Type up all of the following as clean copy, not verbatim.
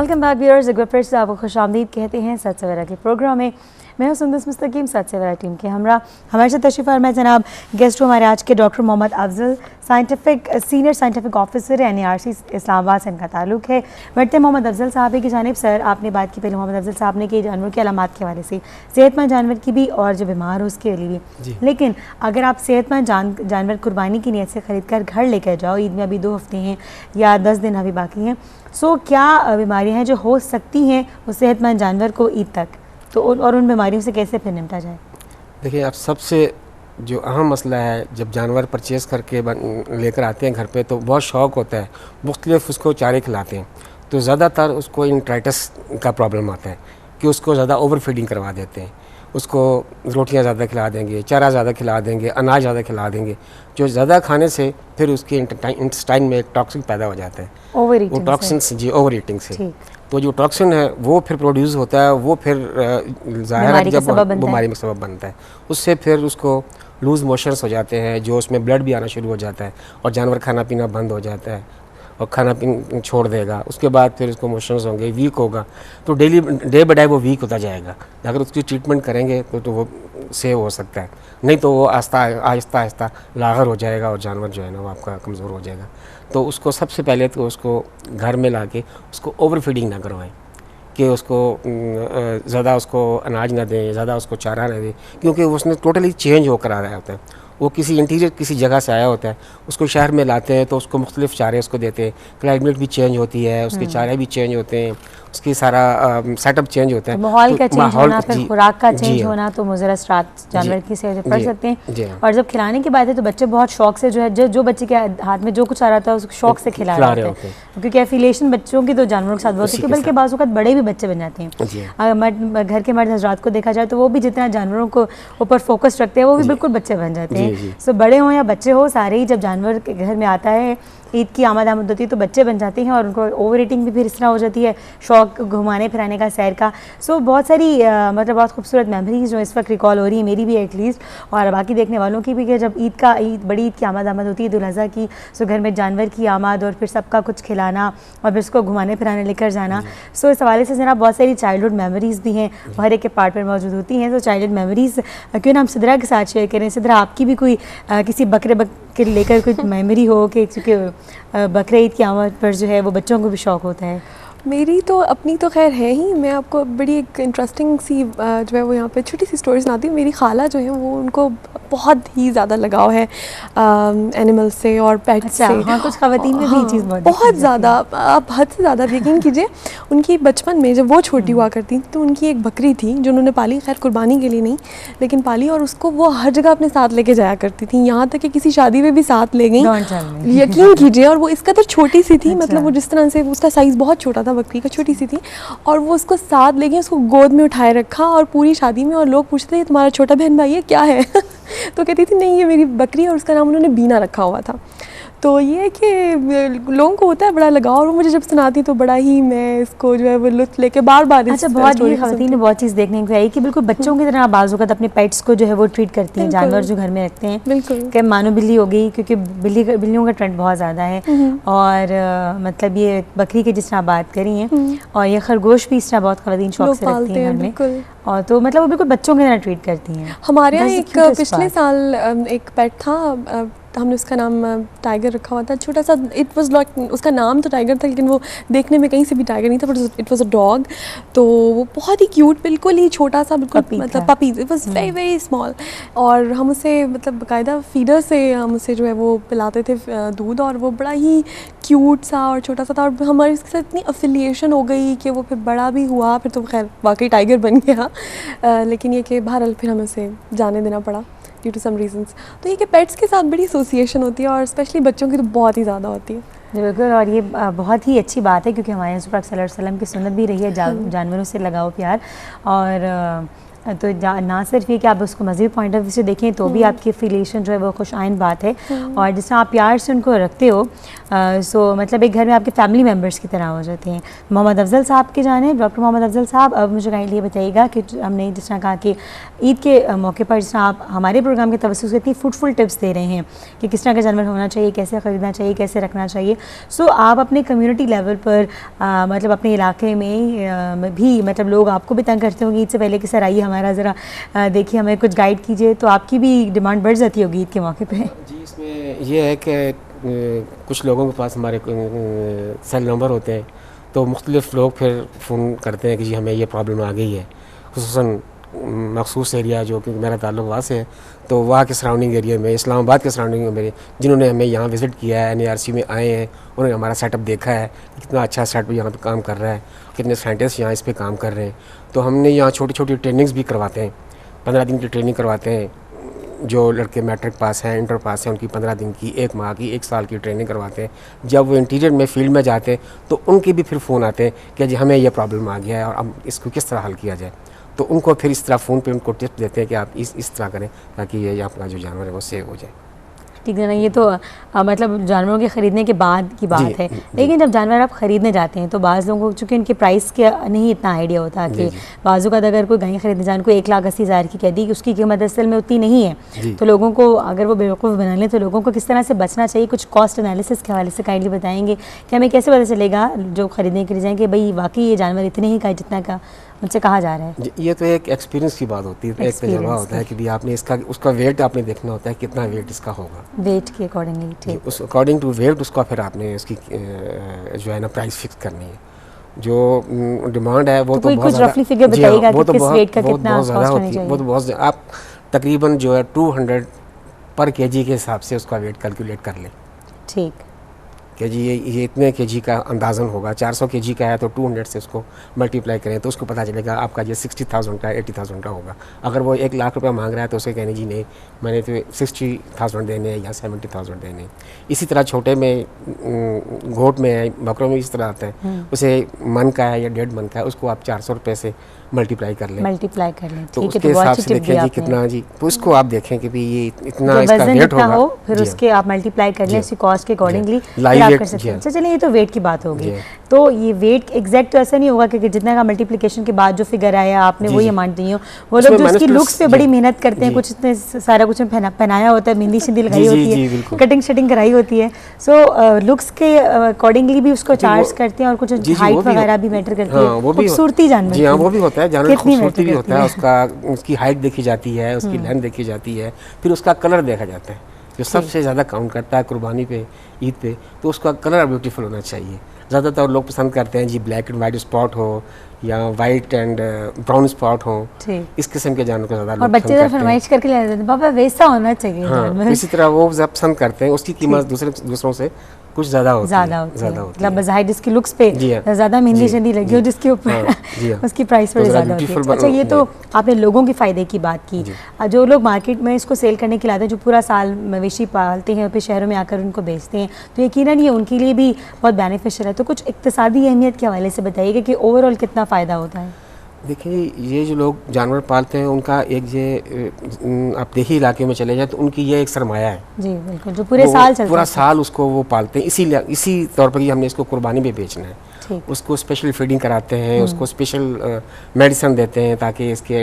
Welcome back viewers, एक बार फिर से आपको खुशामदीद कहते हैं सच सवेरा के प्रोग्राम में। मैं हूं सुंदस मुस्तकीम, सच सवेरा टीम के हमरा हमारे साथ तशरीफ़ फरमा जनाब गेस्ट हमारे आज के doctor Mohammad Afzal, senior scientific officer NARC Islamabad से इनका ताल्लुक है। बढ़ते मोहम्मद अफजल साहब की जानिब। सर, आपने बात की पहले मोहम्मद अफजल साहब ने कि जानवर के अलामात के हवाले से, सेहतमंद जानवर की भी और जो बीमार हो उसके लिए भी। लेकिन अगर आप सेहतमंद जानवर कुर्बानी की नीयत से ख़रीद कर घर लेकर जाओ, ईद में अभी 2 हफ्ते हैं या 10 दिन अभी बाकी हैं, सो क्या बीमारियां हैं जो हो सकती हैं उस सेहतमंद जानवर को ईद तक, तो और उन बीमारियों से कैसे फिर निपटा जाए? देखिए, अब सबसे जो अहम मसला है, जब जानवर परचेज़ करके लेकर आते हैं घर पे तो बहुत शौक़ होता है, मुख्तलिफ उसको चारे खिलाते हैं, तो ज़्यादातर उसको इंट्राइटिस का प्रॉब्लम आता है कि उसको ज़्यादा ओवर फीडिंग करवा देते हैं। उसको रोटियां ज़्यादा खिला देंगे, चारा ज़्यादा खिला देंगे, अनाज ज़्यादा खिला देंगे, जो ज़्यादा खाने से फिर उसके इंटेस्टाइन में एक टॉक्सिन पैदा हो जाता है, वो टॉक्सिन जी ओवर ईटिंग से। तो जो टॉक्सिन है वो फिर प्रोड्यूस होता है, वो फिर ज़ाहिर है जब बीमारी में सबब बनता है, उससे फिर उसको लूज़ मोशंस हो जाते हैं, जो उसमें ब्लड भी आना शुरू हो जाता है और जानवर खाना पीना बंद हो जाता है और खाना पीना छोड़ देगा। उसके बाद फिर उसको मोशंस होंगे, वीक होगा, तो डे बाय डे वो वीक होता जाएगा। अगर उसकी ट्रीटमेंट करेंगे तो वो सेव हो सकता है, नहीं तो वो आहिस्ता आहिस्ता लागर हो जाएगा और जानवर जो है ना वो आपका कमज़ोर हो जाएगा। तो उसको सबसे पहले तो उसको घर में ला के उसको ओवर फीडिंग ना करवाएं कि उसको ज़्यादा उसको अनाज ना दें, ज़्यादा उसको चारा ना दें, क्योंकि उसने टोटली चेंज होकर आ रहा होता है। वो किसी इंटीरियर किसी जगह से आया होता है, उसको शहर में लाते हैं तो उसको मुख्तलिफ चारे उसको देते हैं, क्लाइमेट भी चेंज होती है, उसके चारे भी चेंज होते हैं, उसकी सारा सेटअप चेंज होता है, माहौल का चेंज होना, फिर खुराक का चेंज होना, तो मुज़र असरात जानवर की सेहत पड़ सकते हैं। और जब खिलाने की बात है तो बच्चे बहुत शौक से जो है जो बच्चे के हाथ में जो कुछ आ रहा था उसको शौक से खिला रहे होते हैं, क्योंकि एफिलिएशन बच्चों की तो जानवरों के साथ बहुत होती है, बल्कि बाज़ औक़ात बड़े भी बच्चे बन जाते हैं। अगर घर के मर्द हज़रात को देखा जाए तो वो भी जितना जानवरों को ऊपर फोकस रखते हैं वो भी बिल्कुल बच्चे बन जाते हैं। सो बड़े हो या बच्चे हो, सारे ही जब जानवर के घर में आता है, ईद की आमद होती है तो बच्चे बन जाते हैं और उनको ओवर ईटिंग भी फिर इस तरह हो जाती है, शौक घुमाने फिराने का, सैर का। सो बहुत सारी मतलब बहुत खूबसूरत मेमोरीज जो इस वक्त रिकॉल हो रही है, मेरी भी एटलीस्ट और बाकी देखने वालों की भी, कि जब बड़ी ईद की आमद होती है, ईद उल अज़हा की, सो घर में जानवर की आमद और फिर सबका कुछ खिलाना और फिर उसको घुमाने फिराने लेकर जाना। सो इस हवाले से जनाब बहुत सारी चाइल्डहुड मेमोरीज़ भी हैं, हर एक के पार्ट में मौजूद होती हैं। तो चाइल्डहुड मेमोरीज़ क्यों ना हम सिद्रा के साथ शेयर करें। सिद्रा, आपकी भी कोई किसी बकरे के लेकर कोई मेमोरी हो कि चूँकि बकरे ईद की आमद पर जो है वो बच्चों को भी शौक़ होता है? मेरी तो अपनी तो खैर है ही। मैं आपको बड़ी एक इंटरेस्टिंग सी जो है वो यहाँ पे छोटी सी स्टोरी सुनाती हूँ। मेरी खाला जो है वो उनको बहुत ही ज़्यादा लगाव है एनिमल से और पेट से। हाँ, कुछ ख़वातीन में भी ये चीज़ बहुत ज़्यादा, आप हद से ज़्यादा यकीन कीजिए। उनकी बचपन में जब वो छोटी हुआ करती तो उनकी एक बकरी थी जो उन्होंने पाली, खैर कुर्बानी के लिए नहीं लेकिन पाली, और उसको वो हर जगह अपने साथ लेके जाया करती थी, यहाँ तक कि किसी शादी में भी साथ ले गई, यकीन कीजिए। और वो इस कदर छोटी सी थी, मतलब वो जिस तरह से उसका साइज़ बहुत छोटा था, बकरी का छोटी सी थी, और वो उसको साथ ले गई, उसको गोद में उठाए रखा और पूरी शादी में, और लोग पूछते थे तुम्हारा छोटा बहन भाई है क्या है तो कहती थी नहीं ये मेरी बकरी, और उसका नाम उन्होंने बीना रखा हुआ था। तो ये है कि लोगों को होता है बड़ा लगाव, और मुझे जब सुनाती तो बड़ा ही मैं इसको जो है वो लुत्फ लेके बार बार बहुत ही ख़वातीन ने बहुत चीज़ देखने को आई कि बिल्कुल बच्चों की तरह बाज़ औक़ात अपने पेट्स को जो है वो ट्रीट करती हैं, जानवर जो घर में रखते हैं। बिल्कुल, कि मानो बिल्ली हो गई, क्योंकि बिल्लियों का ट्रेंड बहुत ज़्यादा है, और मतलब ये बकरी के जिस तरह बात करी हैं, और ये खरगोश भी इस तरह बहुत ख़वातीन शौक़ से रखती हैं घर में, और तो मतलब वो बिल्कुल बच्चों की तरह ट्रीट करती हैं। हमारे यहाँ एक पिछले साल एक पेट था, हमने उसका नाम टाइगर रखा हुआ था, छोटा सा। इट वाज लाइक, उसका नाम तो टाइगर था लेकिन वो देखने में कहीं से भी टाइगर नहीं था, but it was a dog. तो वो बहुत ही क्यूट, बिल्कुल ही छोटा सा, बिल्कुल मतलब puppy, it was very very small. और हम उसे मतलब बाकायदा फीडर से हम उसे जो है वो पिलाते थे दूध, और वो बड़ा ही क्यूट सा और छोटा सा था, और हमारी उसके साथ इतनी अफिलिएशन हो गई कि वो फिर बड़ा भी हुआ, फिर तो खैर वाकई टाइगर बन गया। लेकिन ये कि बहरहाल फिर हमें उसे जाने देना पड़ा ड्यू टू सम रीजंस। तो ये कि पेट्स के साथ बड़ी एसोसिएशन होती है, और स्पेशली बच्चों की तो बहुत ही ज़्यादा होती है। बिल्कुल, और ये बहुत ही अच्छी बात है, क्योंकि हमारे रसूल सल्लल्लाहु अलैहि वसल्लम की सुन्नत भी रही है जानवरों से लगाओ प्यार। और तो ना सिर्फ ये कि आप उसको मज़हबी पॉइंट ऑफ व्यू से देखें तो भी आपकी एफिलिएशन जो है वो खुश आइन बात है, और जिस तरह आप प्यार से उनको रखते हो सो मतलब एक घर में आपके फैमिली मेम्बर्स की तरह हो जाते हैं। मोहम्मद अफजल साहब के जाने, डॉक्टर मोहम्मद अफजल साहब, अब मुझे काइंडली बताइएगा कि हमने जिस तरह कहा कि ईद के मौके पर जिस तरह आप हमारे प्रोग्राम के तवज्जुह से इतनी फ्रूटफुल टिप्स दे रहे हैं कि किस तरह का जानवर होना चाहिए, कैसे ख़रीदना चाहिए, कैसे रखना चाहिए, सो आप अपने कम्युनिटी लेवल पर मतलब अपने इलाके में भी मतलब लोग आपको भी तंग करते होंगे ईद से पहले कि सर आइए हमारा ज़रा देखिए हमें कुछ गाइड कीजिए, तो आपकी भी डिमांड बढ़ जाती होगी ईद के मौके पे? जी, इसमें ये है कि कुछ लोगों के पास हमारे सेल नंबर होते हैं, तो मुख्तलिफ लोग फिर फ़ोन करते हैं कि जी हमें ये प्रॉब्लम आ गई है, खुसूसन मखसूस एरिया जो कि मेरा ताल्लुक वहाँ से है, तो वहाँ के सराउंडिंग एरिया में, इस्लामाबाद के सराउंडिंग में मेरे जिन्होंने हमें यहाँ विज़िट किया है, NARC में आए हैं, उन्होंने हमारा सेटअप देखा है कितना अच्छा सेटअप यहाँ पे काम कर रहा है, कितने साइंटिस्ट यहाँ इस पे काम कर रहे हैं, तो हमने यहाँ छोटी छोटी ट्रेनिंग्स भी करवाते हैं, 15 दिन की ट्रेनिंग करवाते हैं। जो लड़के मैट्रिक पास हैं, इंटर पास हैं, उनकी 15 दिन की, 1 माह की, 1 साल की ट्रेनिंग करवाते हैं। जब वो इंटीरियर में फील्ड में जाते हैं तो उनके भी फिर फ़ोन आते हैं कि जी हमें यह प्रॉब्लम आ गया है और अब इसको किस तरह हल किया जाए, तो उनको फिर इस तरह फ़ोन पे उनको टिप्स देते हैं कि आप इस तरह करें ताकि ये आपका जो जानवर है वो सेव हो जाए। ठीक है ना, ये तो मतलब जानवरों के ख़रीदने के बाद की बात है, लेकिन जब जानवर आप ख़रीदने जाते हैं तो बाज़ लोगों को चूँकि इनके प्राइस के नहीं इतना आइडिया होता कि बाज़ों का अगर कोई गाय ख़रीदने जाए, को 1,80,000 की कह दी कि उसकी कीमत असल में उतनी नहीं है, तो लोगों को अगर वो बेवकूफ़ बना लें तो लोगों को किस तरह से बचना चाहिए, कुछ कॉस्ट एनालिसिस के हवाले से काइंडली बताएंगे कि हमें कैसे पता चलेगा जो ख़रीदने के लिए जाएँ कि भाई वाकई ये जानवर इतने ही का जितना का मुझसे कहा जा रहा है? ये तो एक एक्सपीरियंस की बात होती है, एक तजुर्बा होता है कि भी आपने उसका वेट आपने देखना होता है कितना वेट इसका होगा, वेट के अकॉर्डिंगली, ठीक, उस अकॉर्डिंग टू वेट उसका फिर आपने उसकी जो है ना प्राइस फिक्स करनी है। जो डिमांड है वो तो बहुत कुछ रफली फिगर बताइएगा कि किस वेट का कितना कॉस्ट होनी चाहिए? वो तो बहुत आप तकरीबन जो है 200 पर केजी के हिसाब से उसका वेट कैलकुलेट कर लें। ठीक कि जी ये इतने केजी का अंदाज़न होगा, 400 केजी का है तो 200 से उसको मल्टीप्लाई करें तो उसको पता चलेगा आपका ये 60,000 का 80,000 का होगा। अगर वो 1 लाख रुपया मांग रहा है तो उसे कहने जी नहीं मैंने तो 60,000 देने हैं या 70,000 देने हैं। इसी तरह छोटे में गोट में है, बकरों में इस तरह आता है, उसे मन का है या 1.5 मन का है, उसको आप 400 रुपये से मल्टीप्लाई कर लें तो उसके हिसाब से देखें जी कितना जी, तो उसको आप देखें कि ये इतना इसका वेट होगा, फिर उसके आप मल्टीप्लाई कर लें इसकी कॉस्ट के अकॉर्डिंगली कर सकते हैं। अच्छा चलिए, ये तो वेट की बात होगी, तो ये वेट एग्जैक्ट तो ऐसा नहीं होगा कि जितना का मल्टीप्लिकेशन के बाद जो फिगर आया आपने वही अमाउंट दी हो, वो लोग जो उसकी लुक्स पे बड़ी मेहनत करते हैं, कुछ इतने सारा कुछ पहनाया होता है, मेहंदी शिंदी लगाई होती है, कटिंग शटिंग कराई होती है, सो लुक्स के अकॉर्डिंगली भी उसको चार्ज करते हैं और कुछ हाइट वगैरह भी मैटर करती है, खूबसूरती जानवर, जी हाँ वो भी होता है, जानवर खूबसूरती भी होता है, उसकी हाइट देखी जाती है, उसकी लेंथ देखी जाती है, फिर उसका कलर देखा जाता है जो सबसे ज़्यादा काउंट करता है कुर्बानी पे, ईद पे, तो उसका कलर ब्यूटीफुल होना चाहिए। ज़्यादातर लोग पसंद करते हैं जी ब्लैक एंड वाइट स्पॉट हो या वाइट एंड ब्राउन स्पॉट हो, इस किस्म के जानवर को ज़्यादा लोग पसंद करते हैं। फरमाइश करके ले जाते हैं बाबा वैसा होना चाहिए। हाँ, इसी तरह वो पसंद करते हैं, उसकी कीमत दूसरों से कुछ ज़्यादा होती है, मतलब बज़ाहिर जिसकी लुक्स पे ज़्यादा मेहंदी शंदी लगी हो जिसके ऊपर उसकी प्राइस थोड़ी ज़्यादा होती है। अच्छा, ये तो आपने लोगों के फ़ायदे की बात की, जो लोग मार्केट में इसको सेल करने के लाते हैं, जो पूरा साल मवेशी पालते हैं और फिर शहरों में आकर उनको बेचते हैं, तो यकीनन ये उनके लिए भी बहुत बेनिफिशियल है, तो कुछ इक़्तिसादी अहमियत के हवाले से बताइएगा कि ओवरऑल कितना फ़ायदा होता है? देखिए, ये जो लोग जानवर पालते हैं उनका एक ये आप देही इलाके में चले जाए तो उनकी ये एक सरमाया है जी, बिल्कुल, जो पूरे साल चलता है, पूरा साल उसको वो पालते हैं, इसी तौर पर कि हमने इसको कुर्बानी में बेचना है, उसको स्पेशल फीडिंग कराते हैं, उसको स्पेशल मेडिसिन देते हैं ताकि इसके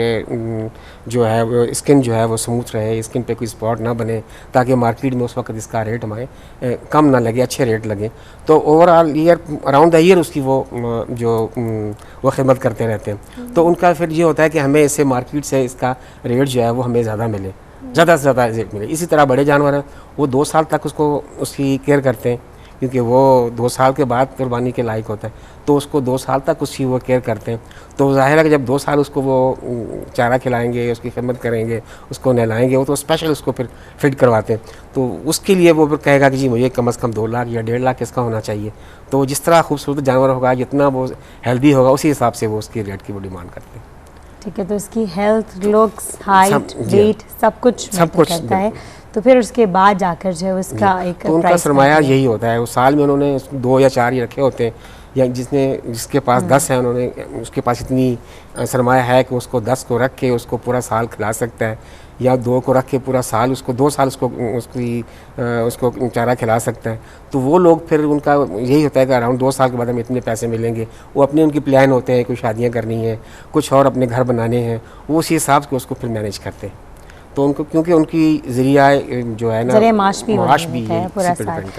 जो है वो स्किन जो है वो स्मूथ रहे, स्किन पे कोई स्पॉट ना बने, ताकि मार्केट में उस वक्त इसका रेट हमें कम ना लगे, अच्छे रेट लगे। तो overall year around the year उसकी वो वो खिदमत करते रहते हैं, तो उनका फिर ये होता है कि हमें इससे मार्केट से इसका रेट जो है वो हमें ज़्यादा मिले, ज़्यादा से ज़्यादा रेट मिले। इसी तरह बड़े जानवर हैं वो 2 साल तक उसकी केयर करते हैं, क्योंकि वो 2 साल के बाद कुर्बानी के लायक होता है, तो उसको 2 साल तक उसकी वो केयर करते हैं। तो ज़ाहिर है कि जब 2 साल उसको वो चारा खिलाएंगे, उसकी खिदमत करेंगे, उसको नहलाएंगे, वो तो स्पेशल उसको फिर फिट करवाते हैं, तो उसके लिए वो फिर कहेगा कि जी मुझे कम से कम 2 लाख या 1.5 लाख इसका होना चाहिए। तो जिस तरह खूबसूरत जानवर होगा, जितना वो हेल्दी होगा, उसी हिसाब से वो उसकी रेट की वो डिमांड करते हैं। ठीक है, तो उसकी हेल्थ, लुक्स, हाइट, वेट सब कुछ करता है, तो फिर उसके बाद जाकर जो है उसका एक तो उनका सरमाया यही होता है। उस साल में उन्होंने 2 या 4 ही रखे होते हैं या जिसके पास 10 है, उन्होंने उसके पास इतनी सरमाया है कि उसको 10 को रख के उसको पूरा साल खिला सकता है, या 2 को रख के पूरा साल उसको 2 साल उसको चारा खिला सकता है। तो वो लोग फिर उनका यही होता है कि अराउंड 2 साल के बाद हमें इतने पैसे मिलेंगे। वो अपने उनकी प्लान होते हैं, कुछ शादियाँ करनी है, कुछ और अपने घर बनाने हैं, वो उसी हिसाब से उसको फिर मैनेज करते हैं। तो उनको क्योंकि उनकी ज़रिया जो है ना, माश भी है, पूरा इसी पे साल। डिपेंड करता है।